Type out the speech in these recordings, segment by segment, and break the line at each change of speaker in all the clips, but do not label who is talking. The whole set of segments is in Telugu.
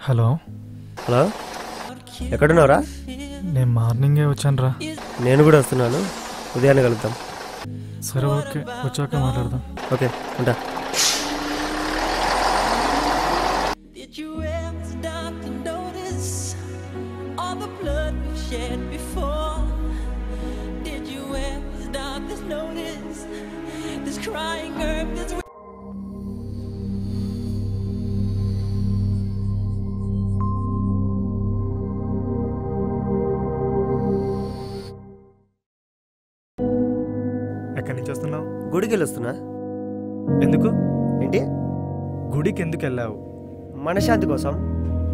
హలో
హలో, ఎక్కడున్నావురా?
నేను మార్నింగే వచ్చాను రా.
నేను కూడా వస్తున్నాను, ఉదయాన్నే కలుద్దాం.
సరే ఓకే, వచ్చాక మాట్లాడదాం.
ఓకే, ఉంటా.
ఎక్కడి నుంచి వస్తున్నావు?
గుడికి వెళ్ళొస్తున్నా.
ఎందుకు?
ఏంటి?
గుడికి ఎందుకు వెళ్ళావు?
మనశ్శాంతి కోసం.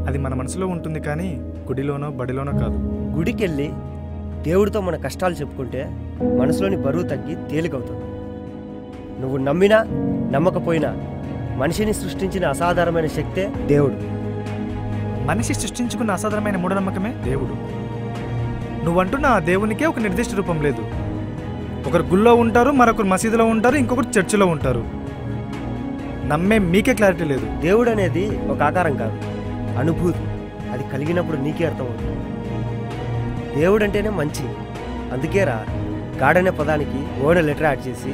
అది మన మనసులో ఉంటుంది కానీ గుడిలోనో బడిలోనో కాదు.
గుడికి వెళ్ళి దేవుడితో మన కష్టాలు చెప్పుకుంటే మనసులోని బరువు తగ్గి తేలికవుతుంది. నువ్వు నమ్మినా నమ్మకపోయినా మనిషిని సృష్టించిన అసాధారణమైన శక్తే దేవుడు.
మనిషి సృష్టించుకున్న అసాధారణమైన మూఢనమ్మకమే దేవుడు. నువ్వంటున్న ఆ దేవునికే ఒక నిర్దిష్ట రూపం లేదు. ఒకరు గుళ్ళో ఉంటారు, మరొకరు మసీదులో ఉంటారు, ఇంకొకరు చర్చిలో ఉంటారు. నమ్మే మీకే క్లారిటీ లేదు.
దేవుడు అనేది ఒక ఆకారం కాదు, అనుభూతి. అది కలిగినప్పుడు నీకే అర్థమవుతుంది. దేవుడు అంటేనే మంచి. అందుకేరా గాడ్ అనే పదానికి ఓడ లెటర్ యాడ్ చేసి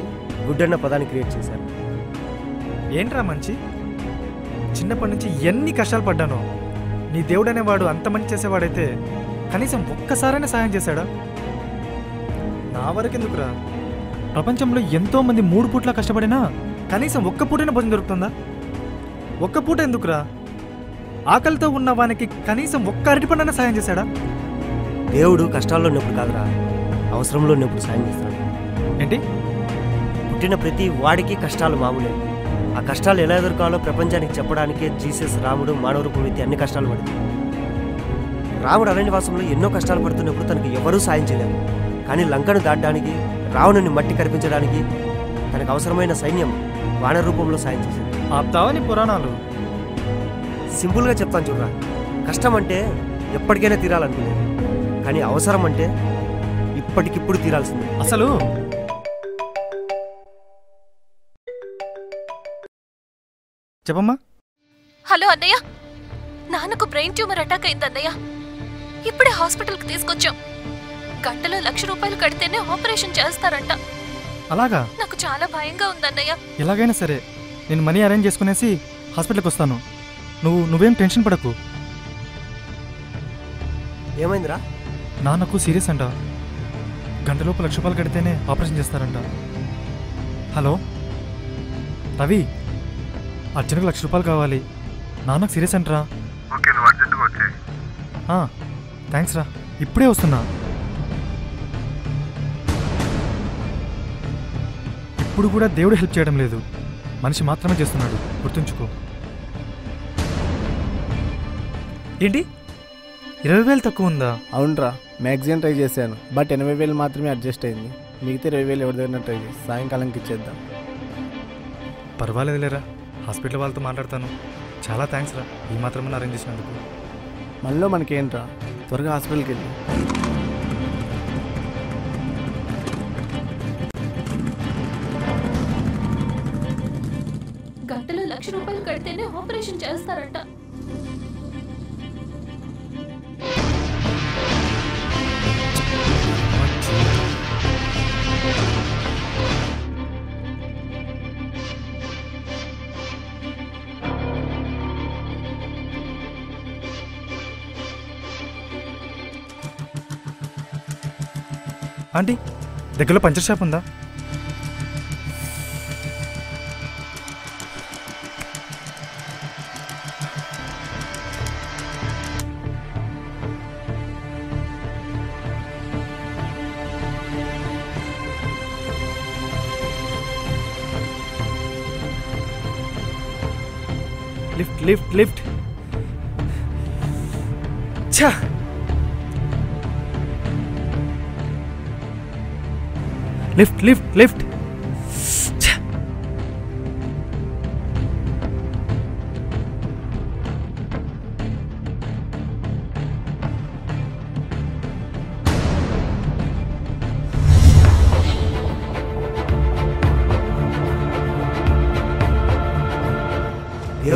గుడ్ అన్న పదాన్ని క్రియేట్ చేశారు.
ఏంట్రా మంచి? చిన్నప్పటి నుంచి ఎన్ని కష్టాలు పడ్డానో. నీ దేవుడు అనేవాడు అంత మంచి చేసేవాడైతే కనీసం ఒక్కసారైనా సాయం చేశాడా? నా వరకెందుకురా? ప్రపంచంలో ఎంతోమంది 3 పూట్ల కష్టపడినా కనీసం ఒక్క పూటైనా భోజనం దొరుకుతుందా? ఒక్క పూట ఎందుకురా? ఆకలితో ఉన్న వానికి కనీసం ఒక్క అరటిపండైనా సాయం చేశాడా?
దేవుడు కష్టాల్లో ఉన్నప్పుడు కాదురా, అవసరంలో ఉన్నప్పుడు సాయం చేస్తాడు.
ఏంటి?
పుట్టిన ప్రతి వాడికి కష్టాలు మామూలే. ఆ కష్టాలు ఎలా ఎదుర్కోవాలో ప్రపంచానికి చెప్పడానికే జీసస్ రాముడు మానవ రూపం ఎత్తి అన్ని కష్టాలు పడుతుంది. రాముడు అరణ్యవాసంలో ఎన్నో కష్టాలు పడుతున్నప్పుడు తనకు ఎవరూ సాయం చేయలేరు. కానీ లంకను దాటడానికి, రావణుని మట్టి కరిపించడానికి తనకు అవసరమైన సైన్యం వానర రూపంలో సాయం చేసింది.
ఆప్తావని పురాణాలు.
సింపుల్గా చెప్తాను చూడరా, కష్టం అంటే ఎప్పటికైనా తీరాలనుకునేది, కానీ అవసరం అంటే ఇప్పటికిప్పుడు తీరాల్సిందే.
అసలు చెప్పమ్మా.
హలో అన్నయ్య, నాన్నకు బ్రెయిన్ ట్యూమర్ అటాక్ అయింది అన్నయ్య. ఇప్పుడే హాస్పిటల్కి తీసుకొచ్చాం. గంటలో ₹1,00,000 కడితేనే ఆపరేషన్ చేస్తారంట.
అలాగా?
నాకు చాలా భయంగా ఉందన్నయ్య.
ఎలాగైనా సరే నేను మనీ అరేంజ్ చేసుకునేసి హాస్పిటల్కి వస్తాను. నువ్వేం టెన్షన్ పడకు.
ఏమైందిరా?
నాన్నకు సీరియస్ అంట. గంటలోపు ₹1,00,000 కడితేనే ఆపరేషన్ చేస్తారంట. హలో రవి, అర్జెంట్గా ₹1,00,000 కావాలి. నాన్నకు సీరియస్ అంటరా.
ఓకే, నువ్వు అర్జెంట్గా వచ్చేయి.
థ్యాంక్స్ రా, ఇప్పుడే వస్తున్నా. ఇప్పుడు కూడా దేవుడు హెల్ప్ చేయడం లేదు, మనిషి మాత్రమే చేస్తున్నాడు. గుర్తుంచుకో. ఏంటి 20,000 తక్కువ ఉందా?
అవునరా, మ్యాక్సిమం ట్రై చేశాను, బట్ 80,000 మాత్రమే అడ్జస్ట్ అయింది. మిగతా 20,000 ఎవరి దగ్గర ట్రై చేసి సాయంకాలంకి ఇచ్చేద్దాం.
పర్వాలేదులేరా, హాస్పిటల్ వాళ్ళతో మాట్లాడతాను. చాలా థ్యాంక్స్ రా, ఈ మాత్రమే అరేంజ్ చేసినందుకు.
మనలో మనకేంట్రా, త్వరగా హాస్పిటల్కి వెళ్ళి.
గంటలో ₹1,00,000 కడితేనే ఆపరేషన్ చేస్తారంట.
ఆంటీ, దగ్గరలో పంచర్ షాప్ ఉందా? Lift lift lift. ఛా, లిఫ్ట్ లిఫ్ట్ లిఫ్ట్.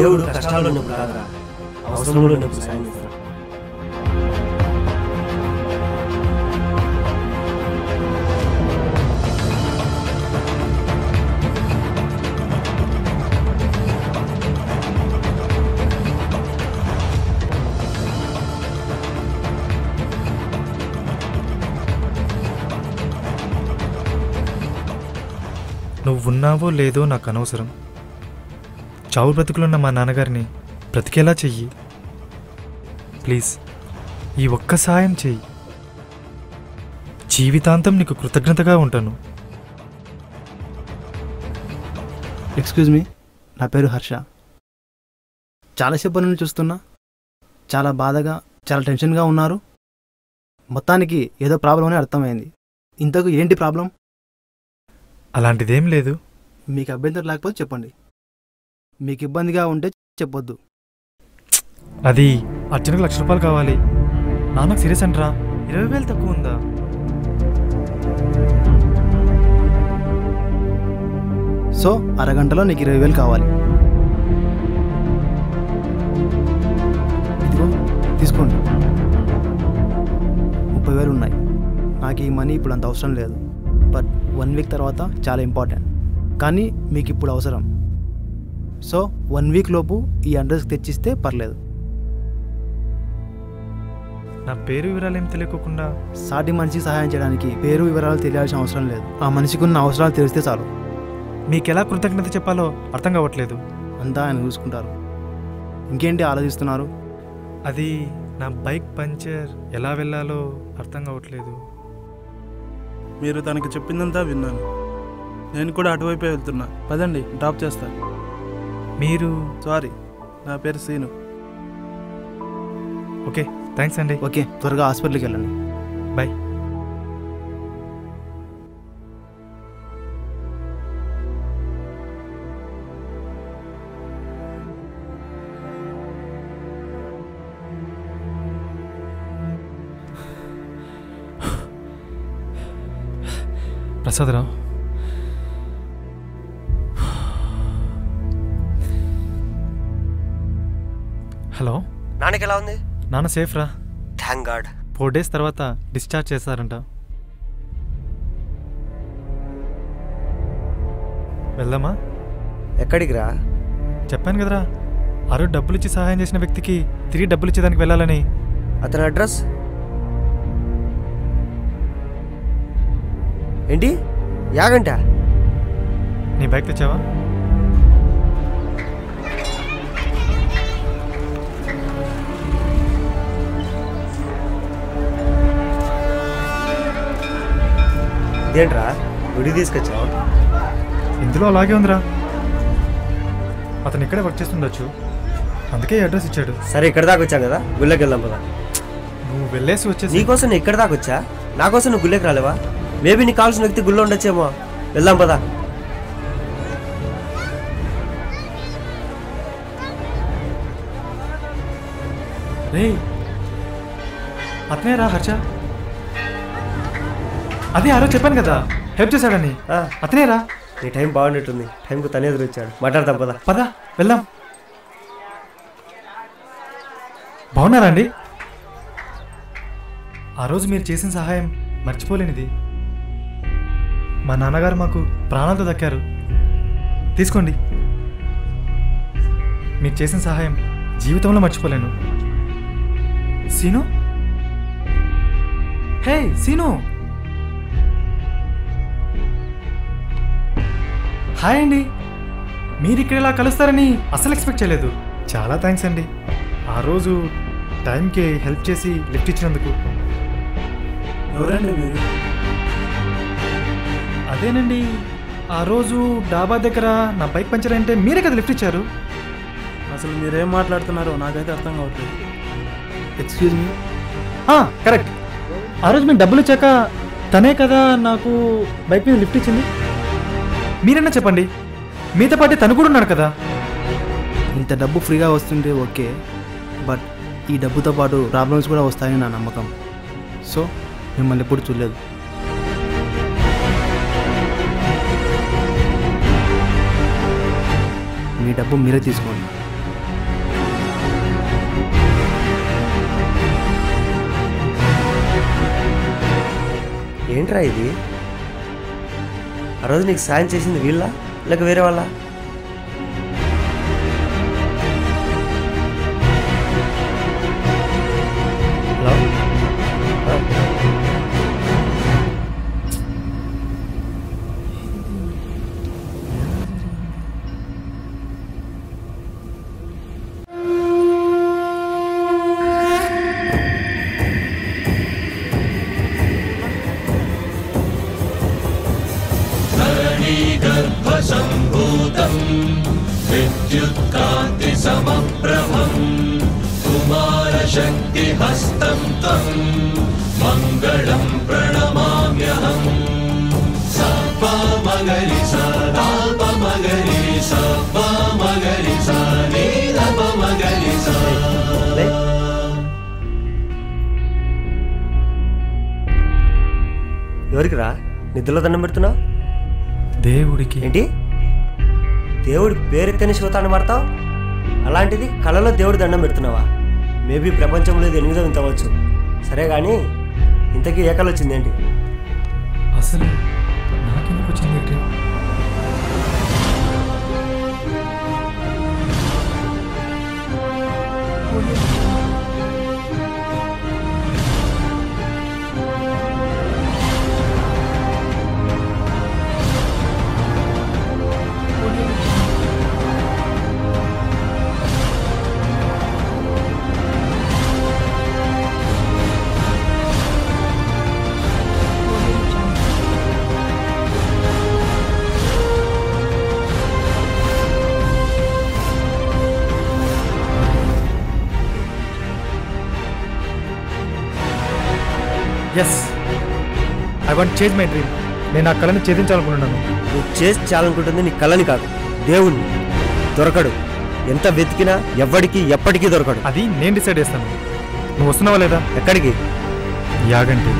దేవుడు కష్టాల్లో ఉన్నప్పుడు కాదురా, అవసరంలో ఉన్నప్పుడు సాయం చేస్తాడు.
నువ్వున్నావో లేదో నాకు అనవసరం. చావు బ్రతుకులున్న మా నాన్నగారిని బ్రతికేలా చెయ్యి. ప్లీజ్ ఈ ఒక్క సాయం చెయ్యి. జీవితాంతం నీకు కృతజ్ఞతగా ఉంటాను.
ఎక్స్క్యూజ్ మీ, నా పేరు హర్ష. చాలాసేపు నుండి చూస్తున్నా, చాలా బాధగా, చాలా టెన్షన్గా ఉన్నారు. మొత్తానికి ఏదో ప్రాబ్లం అని అర్థమైంది. ఇంతకు ఏంటి ప్రాబ్లం?
అలాంటిదేం లేదు.
మీకు అభ్యంతరం లేకపోతే చెప్పండి. మీకు ఇబ్బందిగా ఉంటే చెప్పొద్దు.
అది అర్జునకు ₹1,00,000 కావాలి. నాన్నకు సీరియస్ అంటరా. 20,000 తక్కువ ఉందా?
సో అరగంటలో నీకు 20,000 కావాలి. ఇదిగో తీసుకోండి. 30,000 ఉన్నాయి. నాకు ఈ మనీ ఇప్పుడు అంత అవసరం లేదు. బట్ 1 వీక్ తర్వాత చాలా ఇంపార్టెంట్. కానీ మీకు ఇప్పుడు అవసరం. సో 1 వీక్ లోపు ఈ అడ్రస్కి తెచ్చిస్తే పర్లేదు.
నా పేరు వివరాలు ఏం తెలియకోకుండా
సాటి మనిషికి సహాయం చేయడానికి పేరు వివరాలు తెలియాల్సిన అవసరం లేదు. ఆ మనిషికి ఉన్న అవసరాలు తెలిస్తే చాలు.
మీకెలా కృతజ్ఞత చెప్పాలో అర్థం కావట్లేదు.
అంతా ఆయన చూసుకుంటారు. ఇంకేంటి ఆలోచిస్తున్నారు?
అది నా బైక్ పంచర్ ఎలా వెళ్ళాలో అర్థం కావట్లేదు.
మీరు తనకి చెప్పిందంతా విన్నాను. నేను కూడా అటువైపే వెళ్తున్నా. పదండి, డ్రాప్ చేస్తా.
మీరు?
సారీ, నా పేరు సీను.
ఓకే, థ్యాంక్స్ అండి.
ఓకే, త్వరగా హాస్పిటల్కి వెళ్ళండి.
బాయ్. ప్రసాదరావు, హలో.
నాన్నకి ఎలా ఉంది?
నాన్న సేఫ్ రా.
Thank God.
4 days తర్వాత డిశ్చార్జ్ చేస్తారంట. వెళ్దామా?
ఎక్కడికి రా?
చెప్పాను కదరా, ఆ రోజు డబ్బులు ఇచ్చి సహాయం చేసిన వ్యక్తికి తిరిగి డబ్బులు ఇచ్చేదానికి వెళ్ళాలని.
అతని అడ్రస్ ఏంటి? యాగంట.
నీ బైక్ తెచ్చావా?
ఏంట్రా విడి తీసుకొచ్చావు?
ఇందులో అలాగే ఉందిరా. అతను ఇక్కడే వర్క్ చేస్తుండొచ్చు, అందుకే అడ్రస్ ఇచ్చాడు.
సరే, ఇక్కడ దాకా వచ్చాం కదా, గుళ్ళకి వెళ్దాం పదా.
నువ్వు వెళ్ళేసి వచ్చేసి.
నీకోసం నేను ఇక్కడ దాకా వచ్చా, నా కోసం నువ్వు గుళ్ళకి రాలేవా? మేబీ నీకు కావాల్సిన వ్యక్తి గుళ్ళో ఉండొచ్చేమో. వెళ్దాం పదా.
రే, అతనే రా హర్ష. అదే ఆ రోజు చెప్పాను కదా హెల్ప్ చేశాడని. అతనే రా.
నీ టైం బాగున్నట్టుంది. టైంకు తనే ఎదురొచ్చాడు. మాట్లాడతాం పదా.
పదా వెళ్దాం. బాగున్నారా అండి? ఆ రోజు మీరు చేసిన సహాయం మర్చిపోలేనిది. మా నాన్నగారు మాకు ప్రాణాలతో దక్కారు. తీసుకోండి. మీరు చేసిన సహాయం జీవితంలో మర్చిపోలేను. సీను, హే సీను. హాయ్ అండి. మీరు ఇక్కడ ఇలా కలుస్తారని అసలు ఎక్స్పెక్ట్ చేయలేదు. చాలా థ్యాంక్స్ అండి. ఆ రోజు టైంకి హెల్ప్ చేసి లిఫ్ట్ ఇచ్చినందుకు.
ఎవరండి మీరు?
అదేనండి, ఆ రోజు డాబా దగ్గర నా బైక్ పంచర్ అంటే మీరే కదా లిఫ్ట్ ఇచ్చారు.
అసలు మీరేం మాట్లాడుతున్నారో నాకైతే అర్థం కావట్లేదు.
Excuse me.
కరెక్ట్. ఆ రోజు మేము డబ్బులు ఇచ్చాక తనే కదా నాకు బైక్ మీద లిఫ్ట్ ఇచ్చింది. మీరన్నా చెప్పండి, మీతో పాటు తను కూడా ఉన్నాడు కదా.
ఇంత డబ్బు ఫ్రీగా వస్తుంటే ఓకే, బట్ ఈ డబ్బుతో పాటు ప్రాబ్లమ్స్ కూడా వస్తాయని నా నమ్మకం. సో మిమ్మల్ని ఎప్పుడు చూడలేదు. మీ డబ్బు మీరే తీసుకోండి.
ఏంట్రా ఇది? ఆ రోజు నీకు సాయం చేసింది వీళ్ళ లేక వేరే వాళ్ళ? హలో? ఎవరికి రా నిద్రలో దండం పెడుతున్నావు?
దేవుడికి.
ఏంటి దేవుడి పేరెత్తని శివతాన్ని మాడతావు? అలాంటిది కళలో దేవుడి దండం పెడుతున్నావా? మేబీ ప్రపంచంలో ఇది 8వ వింత అవ్వచ్చు. సరే కానీ ఇంతకీ ఏ కళ వచ్చింది ఏంటి?
అసలు నాకెందుకు వచ్చింది ఏంటి? Yes, I want change my dream. నేను ఆ కళని ఛేదించాలనుకుంటున్నాను.
నువ్వు చేసి చాలనుకుంటుంది నీ కళని కాదు, దేవుణ్ణి. దొరకడు. ఎంత వెతికినా ఎవ్వడికి ఎప్పటికీ దొరకడు.
అది నేను డిసైడ్ చేస్తాను. నువ్వు వస్తున్నావా లేదా?
ఎక్కడికి?
యాగంటి.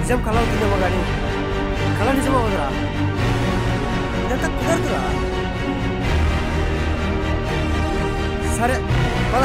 నిజం కళ అవుతుందేమో కానీ కళ నిజం అవ్వదురా. ఇదంతా కుదరదురా. సరే పద.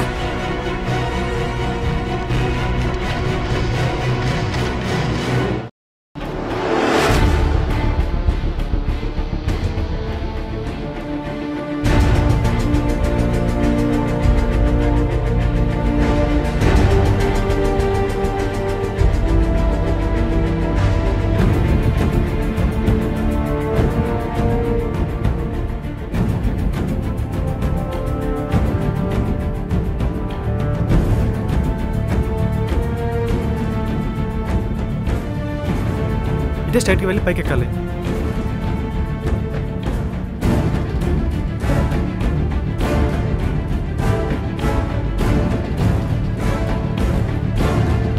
ఇదే స్ట్రైట్కి వెళ్ళి పైకి ఎక్కాలి.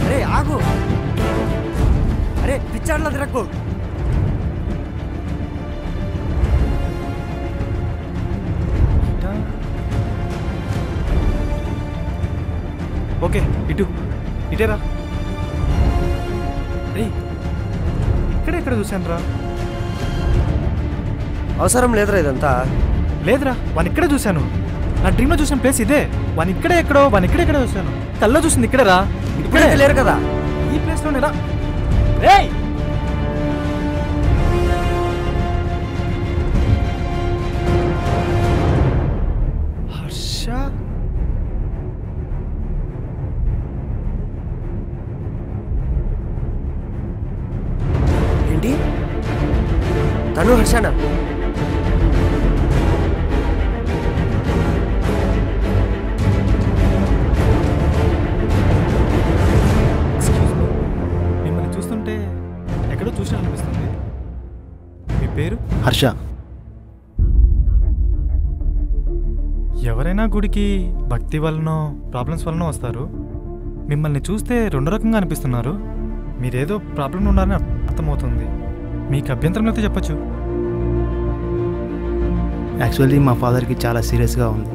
అరే ఆగు. అరే పిచ్చాడ్లా తిరక్కు.
ఓకే, ఇటేరా. రే, ఇక్కడ చూశాను రా.
అవసరం లేదురా ఇదంతా.
లేదురా, వాని ఇక్కడే చూశాను. నా డ్రీమ్లో చూసిన ప్లేస్ ఇదే. వాని ఇక్కడే చూశాను. కల్లో చూసింది ఇక్కడే రా.
ఇప్పుడే లేరు కదా
ఈ ప్లేస్లోనే రా. రేయ్, హర్ష.
ఏంటి? తను హర్షనా?
మిమ్మల్ని చూస్తుంటే ఎక్కడో చూసినా అనిపిస్తుంది. మీ పేరు?
హర్ష.
ఎవరైనా గుడికి భక్తి వలనో ప్రాబ్లమ్స్ వలనో వస్తారు. మిమ్మల్ని చూస్తే రెండు రకంగా అనిపిస్తున్నారు. మీరేదో ప్రాబ్లం ఉన్నారని అర్థమవుతుంది. మీకు అభ్యంతరం అయితే చెప్పచ్చు.
యాక్చువల్లీ మా ఫాదర్కి చాలా సీరియస్గా ఉంది.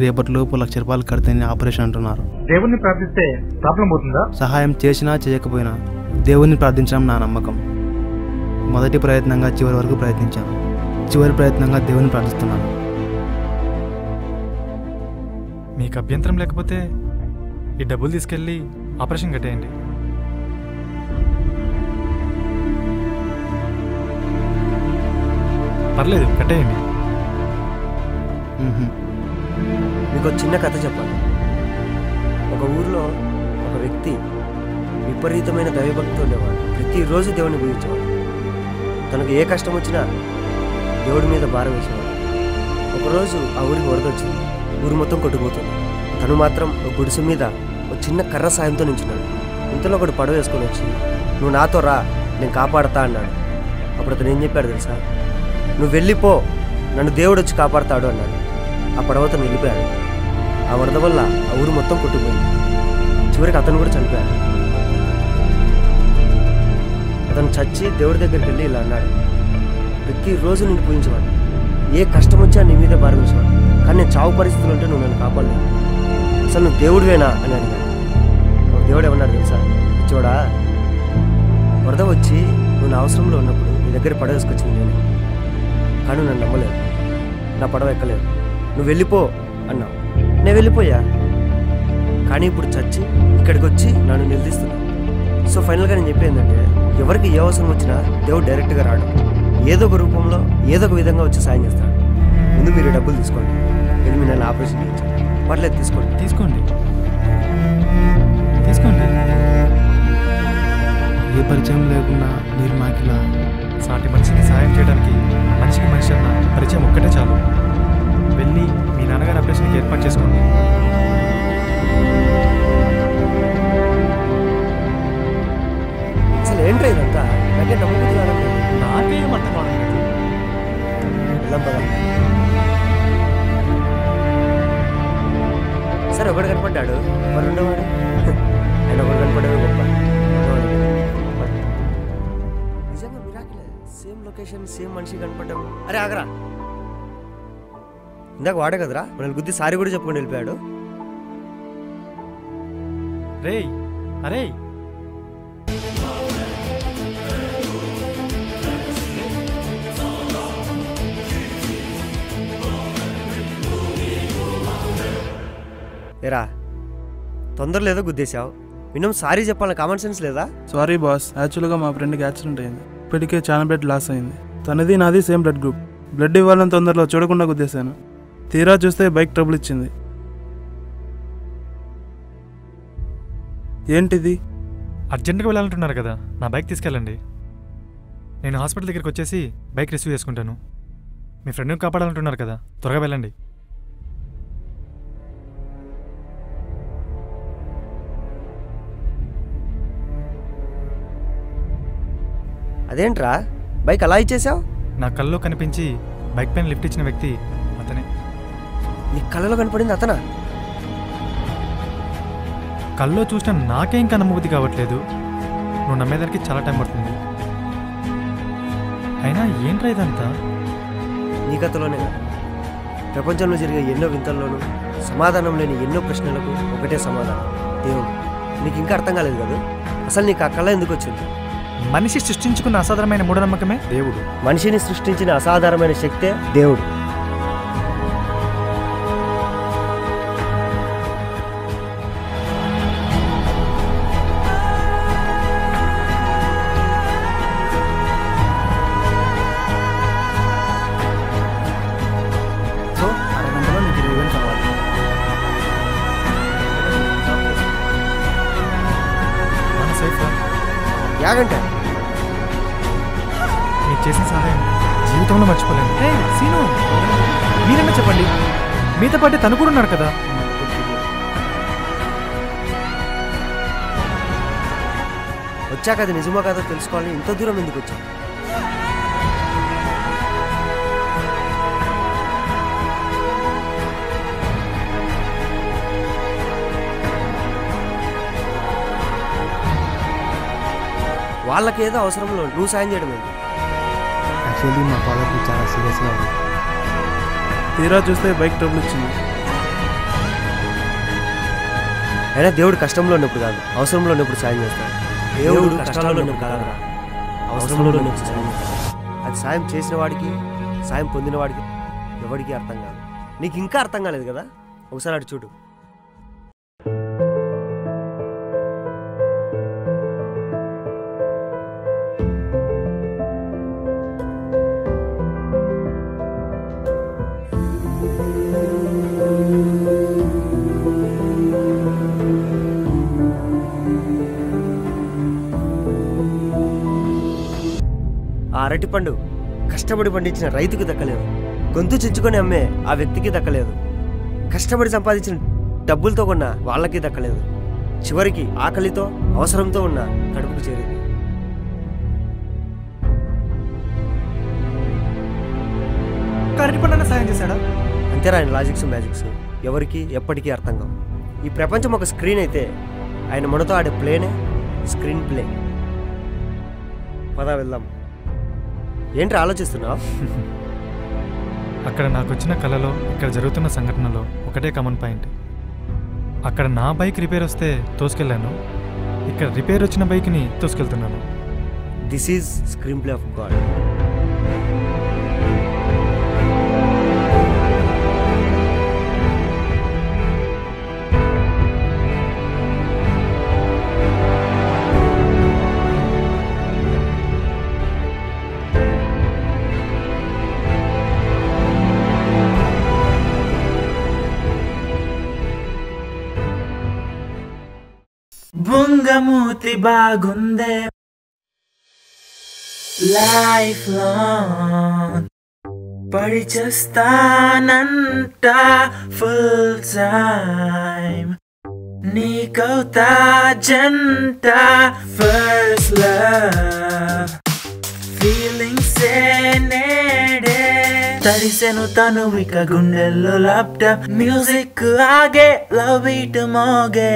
రేపటిలోపు ₹1,00,000 కడితేనే ఆపరేషన్ అంటున్నారు.
దేవుణ్ణి ప్రార్థిస్తే ప్రాబ్లం అవుతుందా?
సహాయం చేసినా చేయకపోయినా దేవుణ్ణి ప్రార్థించడం నా నమ్మకం. మొదటి ప్రయత్నంగా చివరి వరకు ప్రయత్నించాను. చివరి ప్రయత్నంగా దేవుని ప్రార్థిస్తున్నాను.
మీకు అభ్యంతరం లేకపోతే ఈ డబ్బులు తీసుకెళ్ళి ఆపరేషన్ కట్టేయండి. పర్లేదు, కట్టేయండి.
మీకు ఒక చిన్న కథ చెప్పాలి. ఒక ఊరిలో ఒక వ్యక్తి విపరీతమైన దైవభక్తితో ఉండేవాడు. ప్రతిరోజు దేవుని పూజించేవాడు. తనకు ఏ కష్టం వచ్చినా దేవుడి మీద భారం వేసేవాడు. ఒకరోజు ఆ ఊరికి వరద వచ్చింది. ఊరు మొత్తం కొట్టుకుపోతుంది. తను మాత్రం ఒక గుడిసె మీద ఒక చిన్న కర్ర సాయంతో నించున్నాడు. ఇంతలో ఒకటి పడవ వేసుకొని వచ్చి, నువ్వు నాతో రా, నేను కాపాడతా అన్నాడు. అప్పుడు అతను ఏం చెప్పాడు తెలుసా? నువ్వు వెళ్ళిపో, నన్ను దేవుడు వచ్చి కాపాడతాడు అన్నాడు. ఆ పడవతను వెళ్ళిపోయాడు. ఆ వరద వల్ల ఆ ఊరు మొత్తం కొట్టుకుపోయింది. చివరికి అతను కూడా చనిపోయాడు. అతను చచ్చి దేవుడి దగ్గరికి వెళ్ళి ఇలా అన్నాడు, ప్రతిరోజు నేను పూజించేవాడు, ఏ కష్టం వచ్చా నీ మీదే భారం వేసేవాడు, కానీ నేను చావు పరిస్థితులు ఉంటే నువ్వు నన్ను కాపాడలేదు, అసలు నువ్వు దేవుడివేనా అని అడిగాడు. దేవుడు ఏమన్నాడు తెలుసా? చూడా, వరద వచ్చి నువ్వు నా అవసరంలో ఉన్నప్పుడు నీ దగ్గర పడవ వేసుకొచ్చింది నేను, కానీ నన్ను నమ్మలేదు, నా పడవ ఎక్కలేదు, నువ్వు వెళ్ళిపో అన్నావు. నేను వెళ్ళిపోయా, కానీ ఇప్పుడు చచ్చి ఇక్కడికి వచ్చి నన్ను నిలదీస్తున్నావు. సో ఫైనల్గా నేను చెప్పేందంటే, ఎవరికి ఏ అవసరం వచ్చినా దేవుడు డైరెక్ట్గా రాడు, ఏదో ఒక రూపంలో ఏదో ఒక విధంగా వచ్చి సాయం చేస్తాడు. ముందు మీరు డబ్బులు తీసుకోండి, వెళ్ళి మీరు నన్ను ఆపరేషన్ చేయించండి. పర్లేదు, తీసుకోండి.
తీసుకోండి తీసుకోండి.
ఏ పరిచయం లేకుండా మీరు మాకు ఇలా
సాటి మనిషికి సాయం చేయడానికి మనిషికి మనిషి అన్న పరిచయం ఒక్కటే చాలు. వెళ్ళి మీ నాన్నగారి ఆపరేషన్కి ఏర్పాటు చేసుకోండి.
అసలు ఏంటో ఇదంతా నాకే నమ్మకం కాదు.
నాకేం అర్థం కావడం లేదు.
వెళ్దాం పద. సరే, ఒకడు కనపడ్డాడు, మరి ఉండేవాడు ఆయన ఒకడు కనపడ్డాడు గొప్ప. నిజంగా మిరాకిలే, సేమ్ లొకేషన్, సేమ్ మనిషి కనపడ్డాం. అరే ఆగరా, ఇందాక వాడే కదరా మనల్ని గుద్ది సారీ కూడా చెప్పుకొని వెళ్ళిపోయాడు.
రేయ్, అరే
ఏరా, తొందర లేదో గుద్దేశావు, మినిమం సారీ చెప్పాలని కామన్ సెన్స్ లేదా?
సారీ బాస్, యాక్చువల్గా మా ఫ్రెండ్కి యాక్సిడెంట్ అయింది. ఇప్పటికే చాలా బ్లడ్ లాస్ అయింది. తనది నాది సేమ్ బ్లడ్ గ్రూప్. బ్లడ్ ఇవ్వాలని తొందరలో చూడకుండా గుద్దేశాను. తీరా చూస్తే బైక్ ట్రబుల్ ఇచ్చింది. ఏంటిది?
అర్జెంట్గా వెళ్ళాలంటున్నారు కదా, నా బైక్ తీసుకెళ్ళండి. నేను హాస్పిటల్ దగ్గరికి వచ్చేసి బైక్ రిసీవ్ చేసుకుంటాను. మీ ఫ్రెండ్ని కాపాడాలంటున్నారు కదా, త్వరగా వెళ్ళండి.
అదేంట్రా బైక్ అలా ఇచ్చేసావు?
నా కల్లో కనిపించి బైక్ పైన లిఫ్ట్ ఇచ్చిన వ్యక్తి అతనే.
నీ కళ్ళలో కనపడింది అతనా?
కల్లో చూసిన నాకే ఇంకా నమ్మబుద్ధి కావట్లేదు. నువ్వు నమ్మేదానికి చాలా టైం పడుతుంది. అయినా ఏంట్రా ఇదంతా?
నీ కథలోనే కాదు, ప్రపంచంలో జరిగే ఎన్నో వింతల్లోనూ సమాధానం లేని ఎన్నో ప్రశ్నలకు ఒకటే సమాధానం, దేవుడు. నీకు ఇంకా అర్థం కాలేదు కదా, అసలు నీకు ఆ కళ ఎందుకు వచ్చింది?
మనిషి సృష్టించుకున్న అసాధారణమైన మూఢనమ్మకమే దేవుడు.
మనిషిని సృష్టించిన అసాధారణమైన శక్తే దేవుడు.
సో అరగంటలో మీకు 20,000 కావాలి.
మన సేఫ్.
యాగంటే
మీరు చేసిన సహాయం జీవితంలో మర్చిపోలేను. హే సీను, మీరన్నా చెప్పండి, మీతో పాటే తను కూడా ఉన్నాడు కదా.
వచ్చాక అది నిజమో కాదో తెలుసుకోవాలని ఇంత దూరం ఎందుకు వచ్చావు? వాళ్ళకేదో అవసరంలో నువ్వు సాయం చేయడం ఏంటి?
యాక్చువల్లీ మా ఫాదర్కి చాలా సీరియస్గా ఉంది.
తీరా చూస్తే బైక్ ట్రబుల్ ఇచ్చింది.
అయినా దేవుడు కష్టంలో ఉన్నప్పుడు కాదు, అవసరంలో ఉన్నప్పుడు సాయం చేస్తాడు. దేవుడు కష్టాల్లో ఉన్నప్పుడు కాదు, అవసరంలో ఉన్నప్పుడు సాయం చేస్తాడు. అది సాయం చేసిన వాడికి, సాయం పొందిన వాడికి ఎవరికి అర్థం కాదు. నీకు ఇంకా అర్థం కాలేదు కదా, ఒకసారి అటు చూడు. అరటిపండు కష్టపడి పండించిన రైతుకు దక్కలేదు, గొంతు చించుకొని అమ్మే ఆ వ్యక్తికి దక్కలేదు, కష్టపడి సంపాదించిన డబ్బులతో కొన్న వాళ్ళకి దక్కలేదు, చివరికి ఆకలితో అవసరంతో ఉన్న కడుపుకు చేరింది.
అరటిపండు సాయం చేశాడా?
అంతేరా ఆయన లాజిక్స్ మ్యాజిక్స్ ఎవరికి ఎప్పటికీ అర్థం కావు. ఈ ప్రపంచం ఒక స్క్రీన్ అయితే ఆయన మనతో ఆడే ప్లేనే స్క్రీన్ ప్లే. పద వెళ్దాం. ఏంటి ఆలోచిస్తున్నావు?
అక్కడ నాకు వచ్చిన కళలో ఇక్కడ జరుగుతున్న సంఘటనలో ఒకటే కామన్ పాయింట్. అక్కడ నా బైక్ రిపేర్ వస్తే తోసుకెళ్ళాను, ఇక్కడ రిపేర్ వచ్చిన బైక్ని తోసుకెళ్తున్నాను.
దిస్ ఈజ్ స్క్రీన్ ప్లే ఆఫ్ గాడ్.
బొంగమూతి బాగుందే లైఫ్ లాంగ్ పడి చేస్తానంట ఫుల్ టైమ్ నీకవుతా జంట ఫస్ట్ లవ్ ఫీలింగ్స్ నేడే తడిసెను తను ఇక గుండెల్లో ల్యాప్టాప్ మ్యూజిక్ ఆగే లవ్ బీట్ మోగే